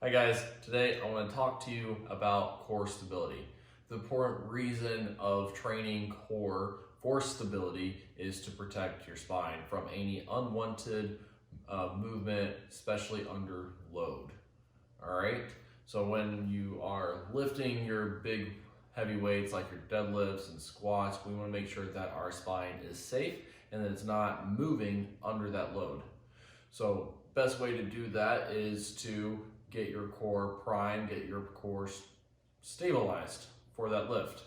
Hi guys, today I want to talk to you about core stability. The important reason of training core for stability is to protect your spine from any unwanted movement, especially under load. All right, so when you are lifting your big heavy weights like your deadlifts and squats, we want to make sure that our spine is safe and that it's not moving under that load. So best way to do that is to get your core primed, get your core stabilized for that lift.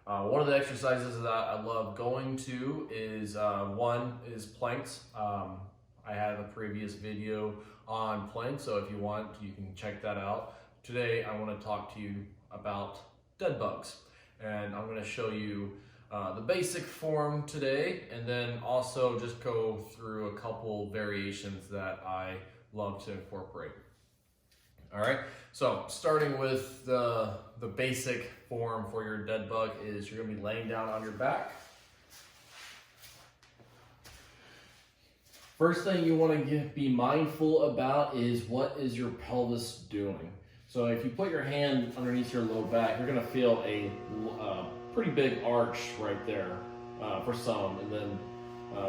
One of the exercises that I love going to is one is planks. I have a previous video on planks, so if you want, you can check that out. Today, I want to talk to you about dead bugs, and I'm going to show you the basic form today, and then also just go through a couple variations that I love to incorporate. All right, so starting with the basic form for your dead bug is you're going to be laying down on your back. First thing you want to be mindful about is what is your pelvis doing. So if you put your hand underneath your low back, you're going to feel a pretty big arch right there for some, and then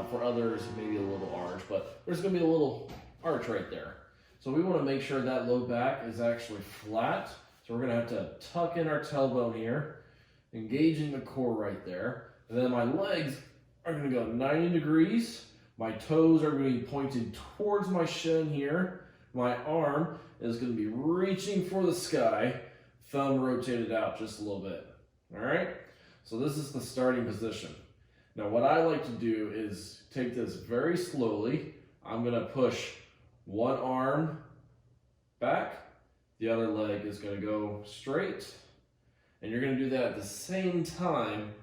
for others maybe a little arch, but there's going to be a little arch right there. So we want to make sure that low back is actually flat. So we're going to have to tuck in our tailbone here, engaging the core right there. And then my legs are going to go 90 degrees. My toes are going to be pointed towards my shin here. My arm is going to be reaching for the sky, thumb rotated out just a little bit. All right? So this is the starting position. Now what I like to do is take this very slowly. I'm going to push one arm back, the other leg is going to go straight, and you're going to do that at the same time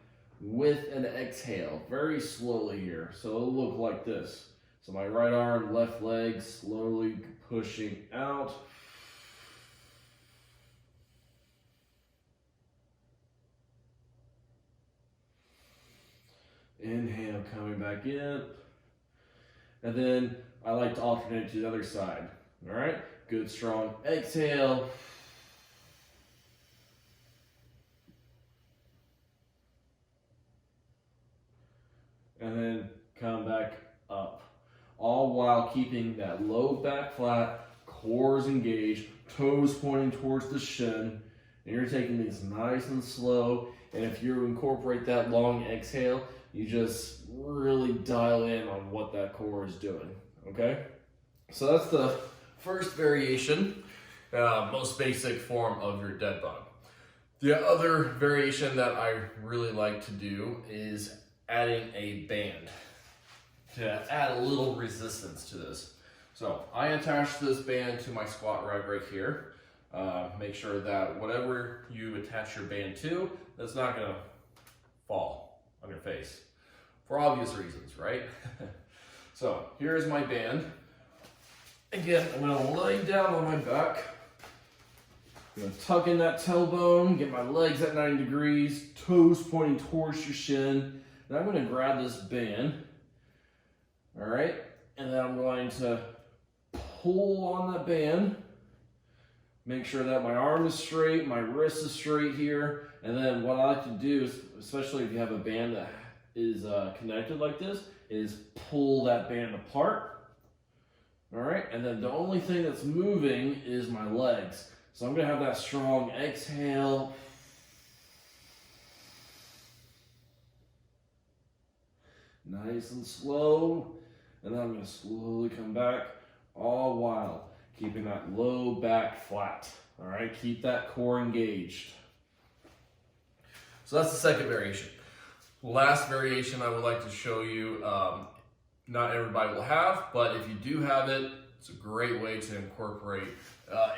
with an exhale, very slowly here. So it'll look like this. So my right arm, left leg, slowly pushing out. Inhale, coming back in. And then I like to alternate to the other side. All right, good strong exhale. And then come back up. All while keeping that low back flat, cores engaged, toes pointing towards the shin. And you're taking these nice and slow. And if you incorporate that long exhale, you just really dial in on what that core is doing. Okay, so that's the first variation, most basic form of your dead bug. The other variation that I really like to do is adding a band to add a little resistance to this. So I attach this band to my squat rack right here. Make sure that whatever you attach your band to, that's not gonna fall on your face for obvious reasons, right? So here's my band. Again, I'm gonna lay down on my back. I'm gonna tuck in that tailbone, get my legs at 90 degrees, toes pointing towards your shin. And I'm gonna grab this band, all right? And then I'm going to pull on that band, make sure that my arm is straight, my wrist is straight here. And then what I like to do is, especially if you have a band that is connected like this, is pull that band apart. All right, and then the only thing that's moving is my legs. So I'm gonna have that strong exhale. Nice and slow. And then I'm gonna slowly come back, all while keeping that low back flat. All right, keep that core engaged. So that's the second variation. Last variation I would like to show you, not everybody will have, but if you do have it, it's a great way to incorporate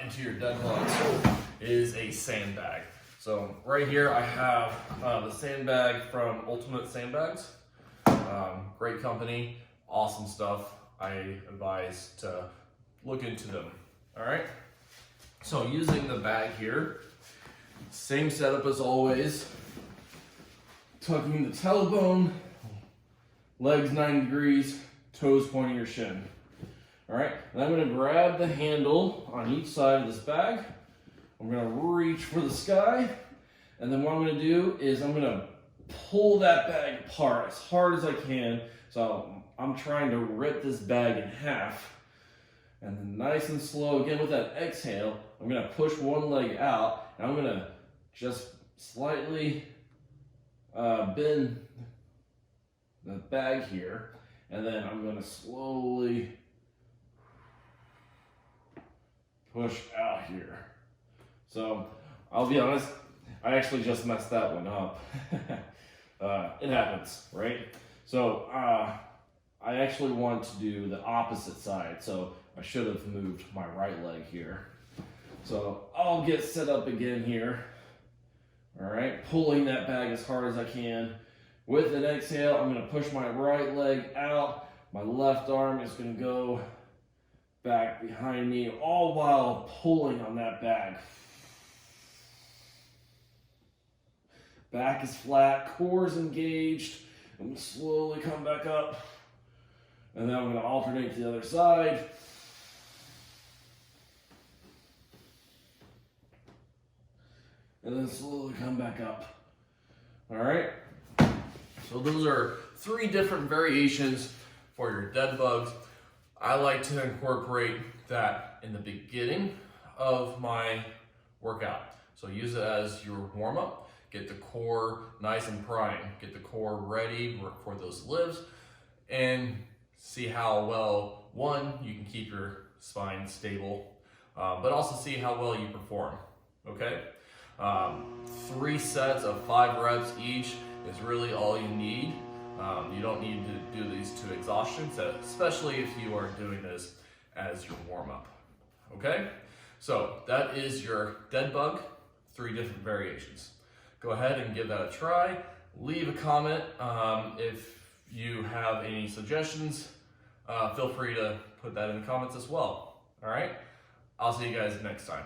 into your dead bugs, is a sandbag. So right here I have the sandbag from Ultimate Sandbags. Great company, awesome stuff. I advise to look into them. All right, so using the bag here, same setup as always. Tucking the tailbone, legs 90 degrees, toes pointing your shin. All right, and I'm gonna grab the handle on each side of this bag. I'm gonna reach for the sky, and then what I'm gonna do is I'm gonna pull that bag apart as hard as I can. So I'm trying to rip this bag in half. And then nice and slow, again with that exhale, I'm gonna push one leg out, and I'm gonna just slightly bend the bag here, and then I'm gonna slowly push out here. So I'll be honest, I actually just messed that one up. It happens, right? So I actually want to do the opposite side, so I should have moved my right leg here. So I'll get set up again here. All right, pulling that bag as hard as I can. With an exhale, I'm gonna push my right leg out. My left arm is gonna go back behind me, all while pulling on that bag. Back is flat, core is engaged. I'm gonna slowly come back up. And then I'm gonna alternate to the other side. And then slowly come back up. All right? So those are 3 different variations for your dead bugs. I like to incorporate that in the beginning of my workout. So use it as your warm-up. Get the core nice and primed. Get the core ready for those lifts, and see how well, one, you can keep your spine stable, but also see how well you perform, okay? 3 sets of 5 reps each is really all you need. You don't need to do these to exhaustion, especially if you are doing this as your warm-up, okay? So that is your dead bug, 3 different variations. Go ahead and give that a try. Leave a comment if you have any suggestions. Feel free to put that in the comments as well. All right? I'll see you guys next time.